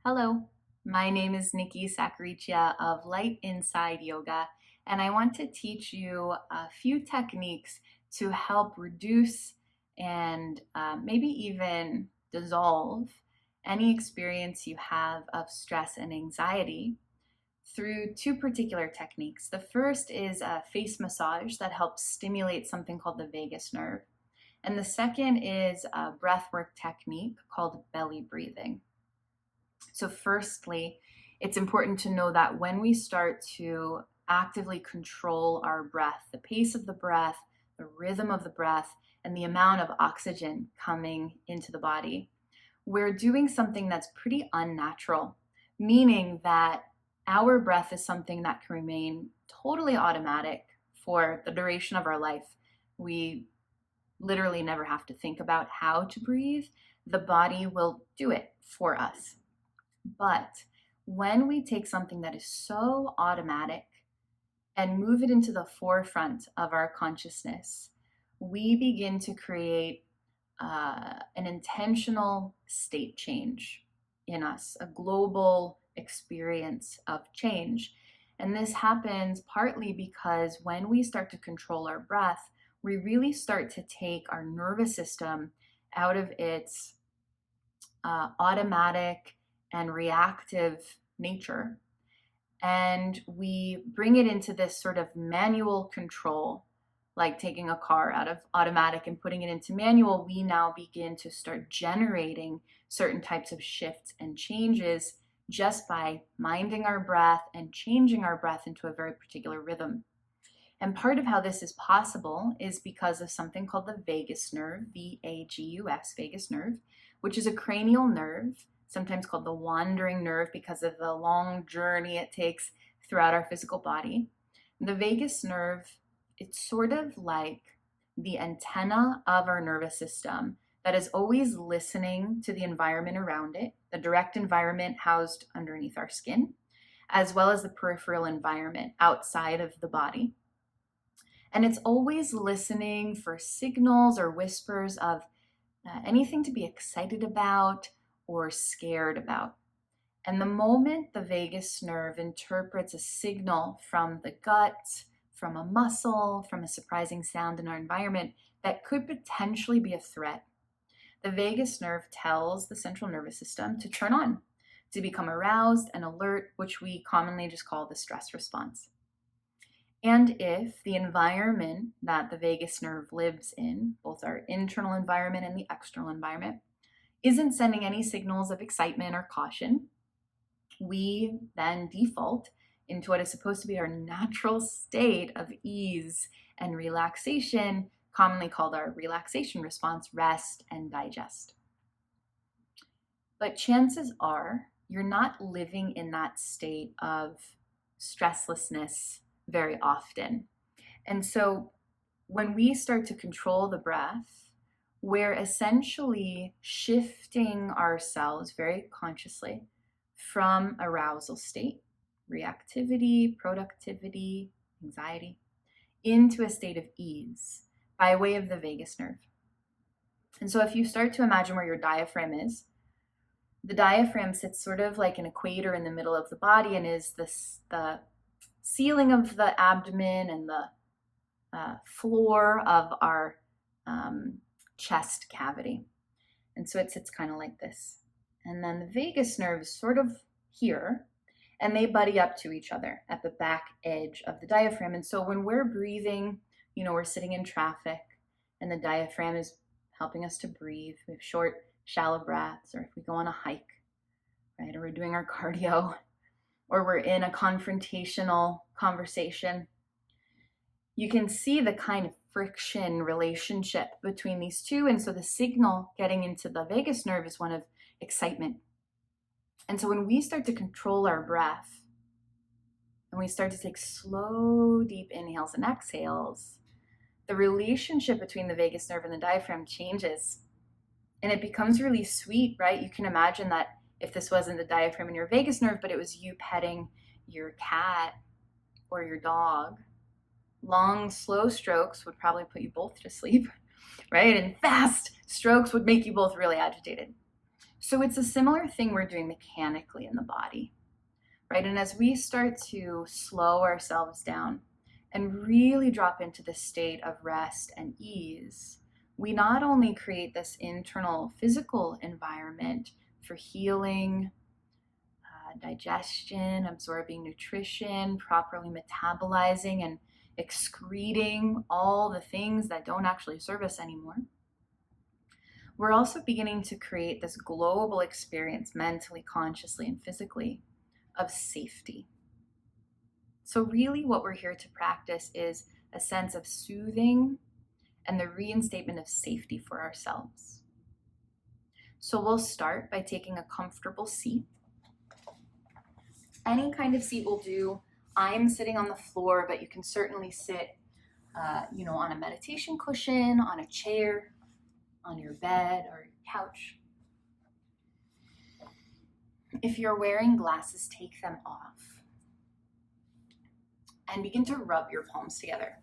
Hello, my name is Niki Saccareccia of Light Inside Yoga, and I want to teach you a few techniques to help reduce and maybe even dissolve any experience you have of stress and anxiety through two particular techniques. The first is a face massage that helps stimulate something called the vagus nerve, and the second is a breathwork technique called belly breathing. So, firstly, it's important to know that when we start to actively control our breath, the pace of the breath, the rhythm of the breath, and the amount of oxygen coming into the body, we're doing something that's pretty unnatural, meaning that our breath is something that can remain totally automatic for the duration of our life. We literally never have to think about how to breathe, the body will do it for us. But when we take something that is so automatic and move it into the forefront of our consciousness, we begin to create an intentional state change in us, a global experience of change. And this happens partly because when we start to control our breath, we really start to take our nervous system out of its automatic and reactive nature, and we bring it into this sort of manual control, like taking a car out of automatic and putting it into manual. We now begin to start generating certain types of shifts and changes just by minding our breath and changing our breath into a very particular rhythm. And part of how this is possible is because of something called the vagus nerve, VAGUS, vagus nerve, which is a cranial nerve, sometimes called the wandering nerve because of the long journey it takes throughout our physical body. The vagus nerve, it's sort of like the antenna of our nervous system that is always listening to the environment around it, the direct environment housed underneath our skin, as well as the peripheral environment outside of the body. And it's always listening for signals or whispers of anything to be excited about or scared about. And the moment the vagus nerve interprets a signal from the gut, from a muscle, from a surprising sound in our environment that could potentially be a threat, the vagus nerve tells the central nervous system to turn on, to become aroused and alert, which we commonly just call the stress response. And if the environment that the vagus nerve lives in, both our internal environment and the external environment, isn't sending any signals of excitement or caution, we then default into what is supposed to be our natural state of ease and relaxation, commonly called our relaxation response, rest and digest. But chances are you're not living in that state of stresslessness very often. And so when we start to control the breath, we're essentially shifting ourselves very consciously from arousal state, reactivity, productivity, anxiety, into a state of ease by way of the vagus nerve. And so if you start to imagine where your diaphragm is, the diaphragm sits sort of like an equator in the middle of the body and is the ceiling of the abdomen and the floor of our chest cavity. And so it sits kind of like this. And then the vagus nerve is sort of here, and they buddy up to each other at the back edge of the diaphragm. And so when we're breathing, we're sitting in traffic and the diaphragm is helping us to breathe. We have short, shallow breaths, or if we go on a hike, right, or we're doing our cardio, or we're in a confrontational conversation, you can see the kind of friction relationship between these two. And so the signal getting into the vagus nerve is one of excitement. And so when we start to control our breath and we start to take slow, deep inhales and exhales, the relationship between the vagus nerve and the diaphragm changes. And it becomes really sweet, right? You can imagine that if this wasn't the diaphragm and your vagus nerve, but it was you petting your cat or your dog, long, slow strokes would probably put you both to sleep, right? And fast strokes would make you both really agitated. So it's a similar thing we're doing mechanically in the body, right? And as we start to slow ourselves down and really drop into the state of rest and ease, we not only create this internal physical environment for healing, digestion, absorbing nutrition, properly metabolizing and excreting all the things that don't actually serve us anymore. We're also beginning to create this global experience mentally, consciously, and physically of safety. So, really, what we're here to practice is a sense of soothing and the reinstatement of safety for ourselves. So, we'll start by taking a comfortable seat. Any kind of seat will do. I'm sitting on the floor, but you can certainly sit, on a meditation cushion, on a chair, on your bed or couch. If you're wearing glasses, take them off and begin to rub your palms together.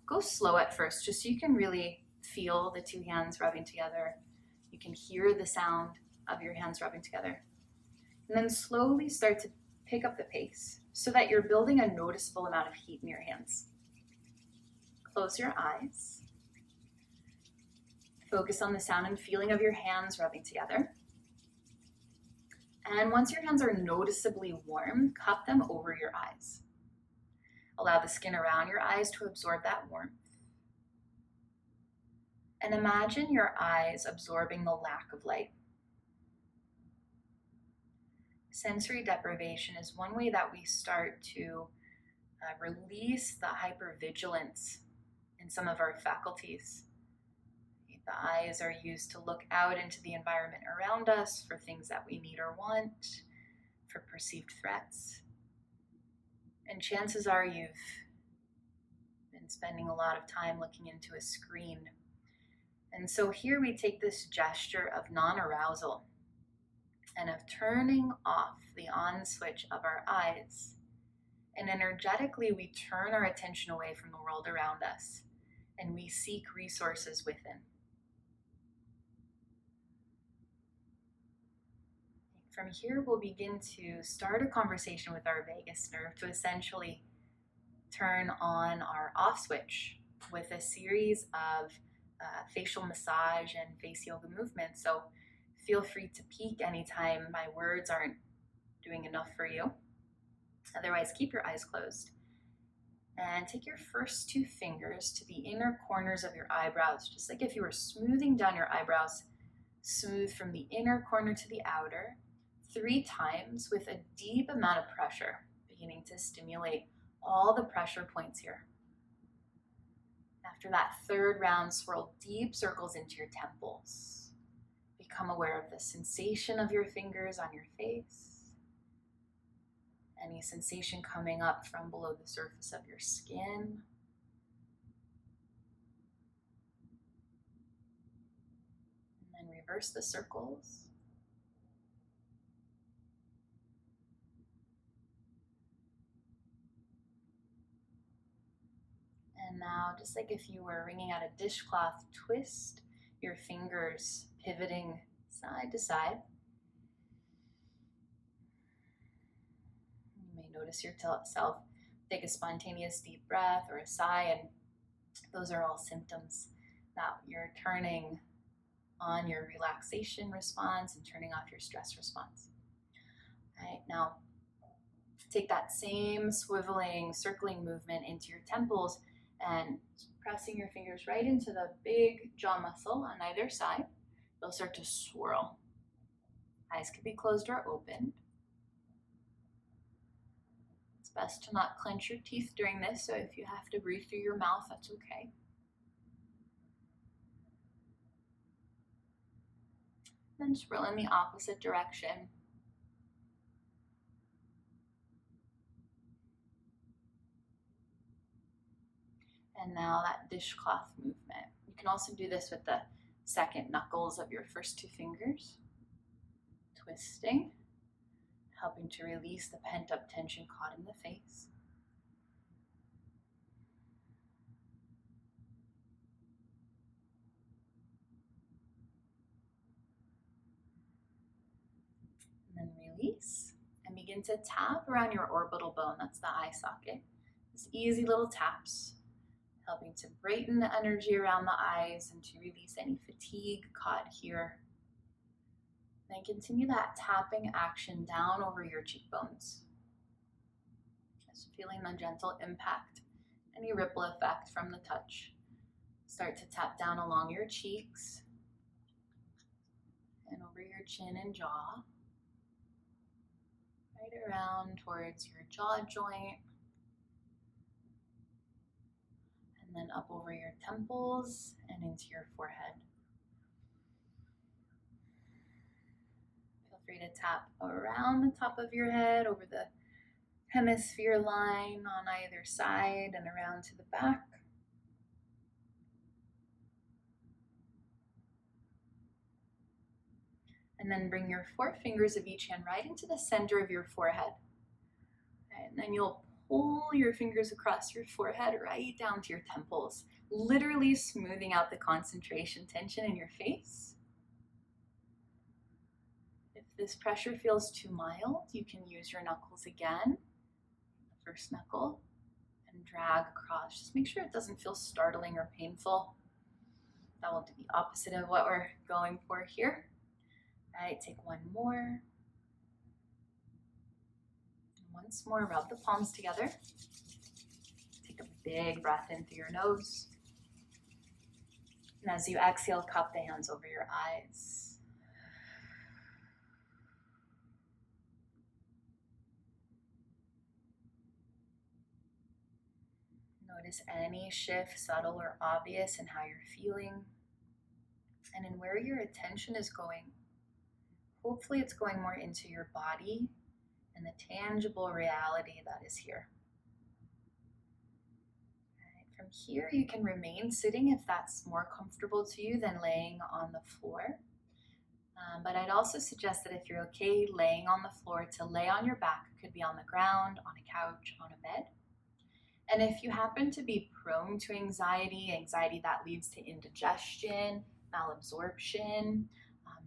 Go slow at first, just so you can really feel the two hands rubbing together. You can hear the sound of your hands rubbing together. And then slowly start to pick up the pace so that you're building a noticeable amount of heat in your hands. Close your eyes. Focus on the sound and feeling of your hands rubbing together. And once your hands are noticeably warm, cup them over your eyes. Allow the skin around your eyes to absorb that warmth. And imagine your eyes absorbing the lack of light. Sensory deprivation is one way that we start to release the hypervigilance in some of our faculties. The eyes are used to look out into the environment around us for things that we need or want, for perceived threats. And chances are you've been spending a lot of time looking into a screen. And so here we take this gesture of non-arousal and of turning off the on switch of our eyes. And energetically, we turn our attention away from the world around us and we seek resources within. From here, we'll begin to start a conversation with our vagus nerve to essentially turn on our off switch with a series of facial massage and face yoga movements. So feel free to peek anytime my words aren't doing enough for you. Otherwise, keep your eyes closed. And take your first two fingers to the inner corners of your eyebrows, just like if you were smoothing down your eyebrows, smooth from the inner corner to the outer, 3 times with a deep amount of pressure, beginning to stimulate all the pressure points here. After that third round, swirl deep circles into your temples. Become aware of the sensation of your fingers on your face. Any sensation coming up from below the surface of your skin. And then reverse the circles. And now, just like if you were wringing out a dishcloth, twist your fingers, pivoting side to side. You may notice yourself take a spontaneous deep breath or a sigh, and those are all symptoms that you're turning on your relaxation response and turning off your stress response. All right, now take that same swiveling, circling movement into your temples and pressing your fingers right into the big jaw muscle on either side. They'll start to swirl. Eyes can be closed or open. It's best to not clench your teeth during this, so if you have to breathe through your mouth, that's okay. Then swirl in the opposite direction. And now that dishcloth movement. You can also do this with the second knuckles of your first 2 fingers. Twisting, helping to release the pent-up tension caught in the face. Release. And begin to tap around your orbital bone. That's the eye socket. Just easy little taps, helping to brighten the energy around the eyes and to release any fatigue caught here. Then continue that tapping action down over your cheekbones. Just feeling the gentle impact, any ripple effect from the touch. Start to tap down along your cheeks and over your chin and jaw. Right around towards your jaw joint. And then up over your temples and into your forehead. Feel free to tap around the top of your head, over the hemisphere line on either side and around to the back. And then bring your 4 fingers of each hand right into the center of your forehead. And then you'll pull your fingers across your forehead right down to your temples, literally smoothing out the concentration tension in your face. If this pressure feels too mild, you can use your knuckles again, the first knuckle, and drag across. Just make sure it doesn't feel startling or painful. That will do the opposite of what we're going for here. All right, take one more. Once more, rub the palms together. Take a big breath in through your nose. And as you exhale, cup the hands over your eyes. Notice any shift, subtle or obvious, in how you're feeling and in where your attention is going. Hopefully it's going more into your body and the tangible reality that is here. From here, you can remain sitting if that's more comfortable to you than laying on the floor. But I'd also suggest that if you're okay laying on the floor, to lay on your back. It could be on the ground, on a couch, on a bed. And if you happen to be prone to anxiety that leads to indigestion, malabsorption,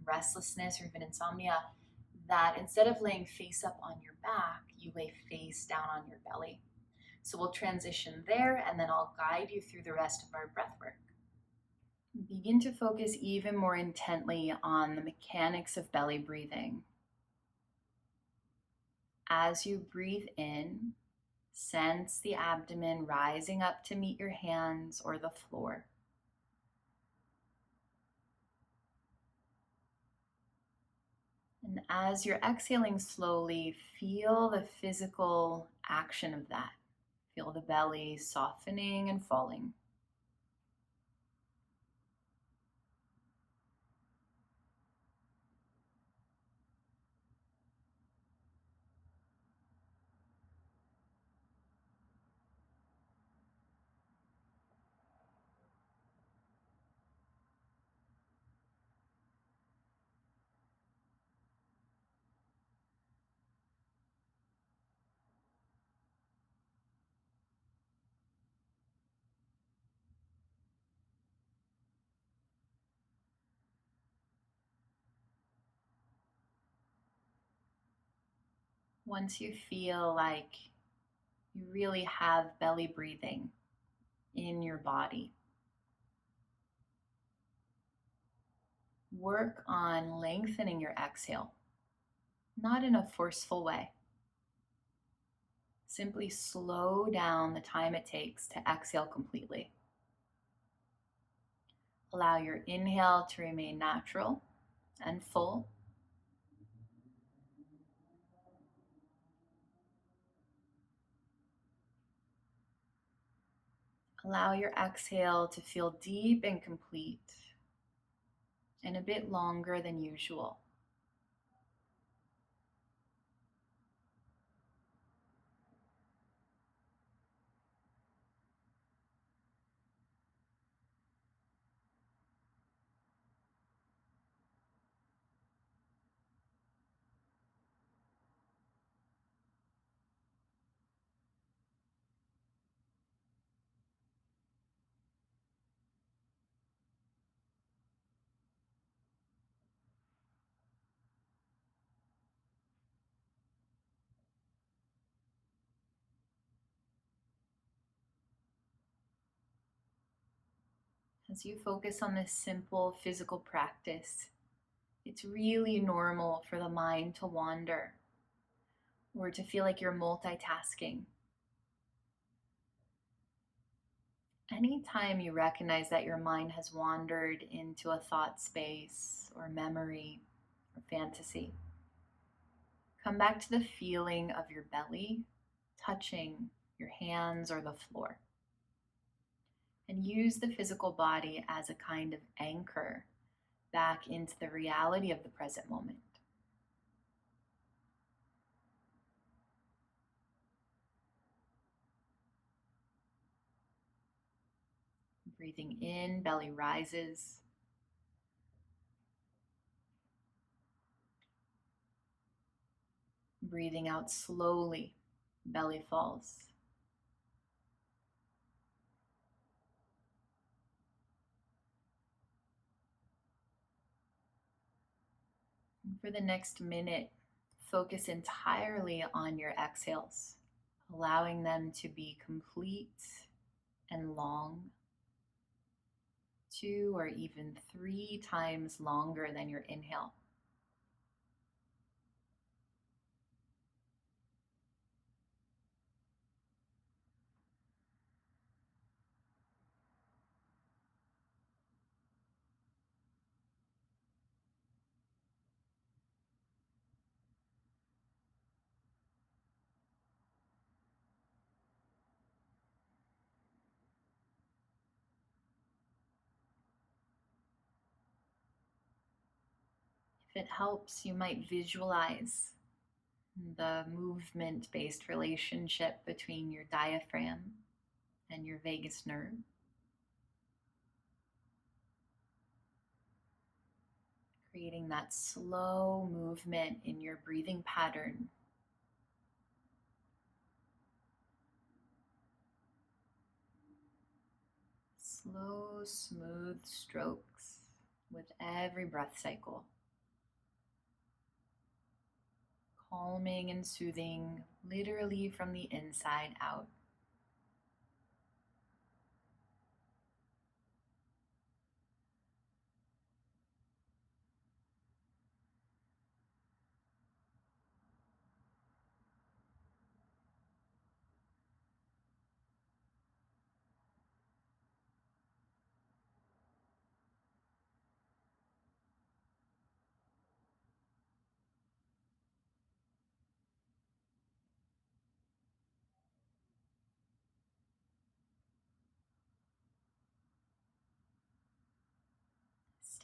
restlessness, or even insomnia, that instead of laying face up on your back, you lay face down on your belly. So we'll transition there, and then I'll guide you through the rest of our breath work. Begin to focus even more intently on the mechanics of belly breathing. As you breathe in, sense the abdomen rising up to meet your hands or the floor. And as you're exhaling slowly, feel the physical action of that. Feel the belly softening and falling. Once you feel like you really have belly breathing in your body, work on lengthening your exhale, not in a forceful way. Simply slow down the time it takes to exhale completely. Allow your inhale to remain natural and full. Allow your exhale to feel deep and complete and a bit longer than usual. As you focus on this simple physical practice, it's really normal for the mind to wander or to feel like you're multitasking. Anytime you recognize that your mind has wandered into a thought space or memory or fantasy, come back to the feeling of your belly touching your hands or the floor. And use the physical body as a kind of anchor back into the reality of the present moment. Breathing in, belly rises. Breathing out slowly, belly falls. And for the next minute, focus entirely on your exhales, allowing them to be complete and long, 2 or even 3 times longer than your inhale. If it helps, you might visualize the movement-based relationship between your diaphragm and your vagus nerve. Creating that slow movement in your breathing pattern. Slow, smooth strokes with every breath cycle. Calming and soothing, literally from the inside out.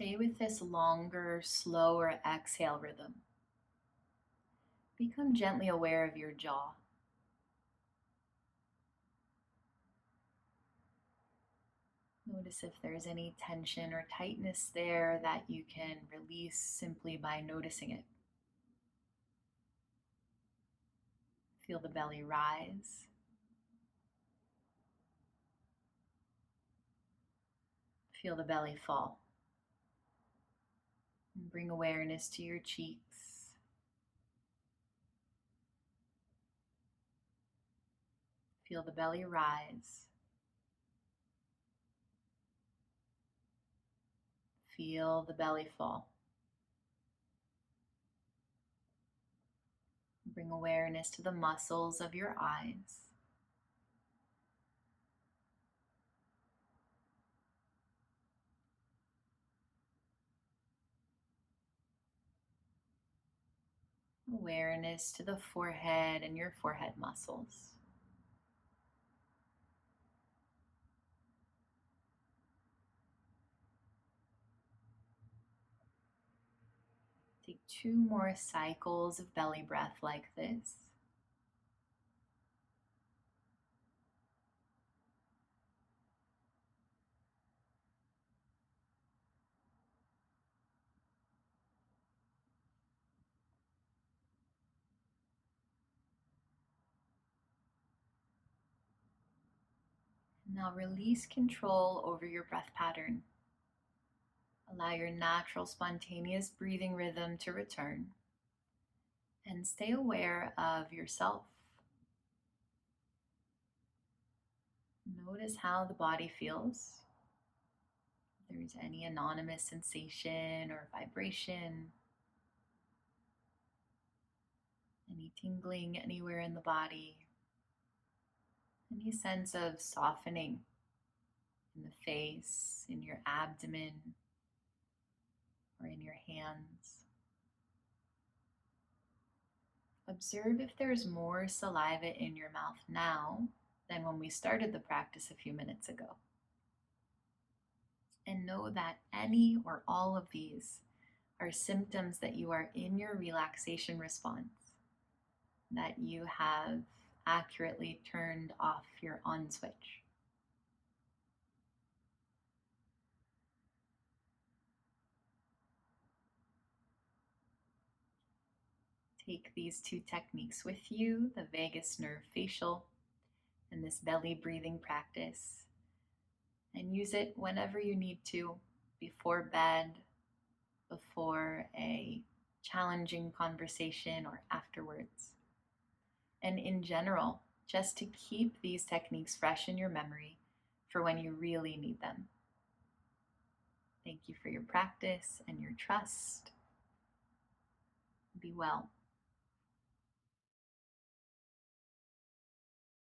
Stay with this longer, slower exhale rhythm. Become gently aware of your jaw. Notice if there's any tension or tightness there that you can release simply by noticing it. Feel the belly rise. Feel the belly fall. And bring awareness to your cheeks. Feel the belly rise. Feel the belly fall. Bring awareness to the muscles of your eyes. Awareness to the forehead and your forehead muscles. Take 2 more cycles of belly breath like this. Now release control over your breath pattern. Allow your natural, spontaneous breathing rhythm to return. And stay aware of yourself. Notice how the body feels. If there's any anonymous sensation or vibration, any tingling anywhere in the body, any sense of softening in the face, in your abdomen, or in your hands. Observe if there's more saliva in your mouth now than when we started the practice a few minutes ago. And know that any or all of these are symptoms that you are in your relaxation response, that you have accurately turned off your on switch. Take these two techniques with you, the vagus nerve facial and this belly breathing practice, and use it whenever you need to, before bed, before a challenging conversation, or afterwards. And in general, just to keep these techniques fresh in your memory for when you really need them. Thank you for your practice and your trust. Be well.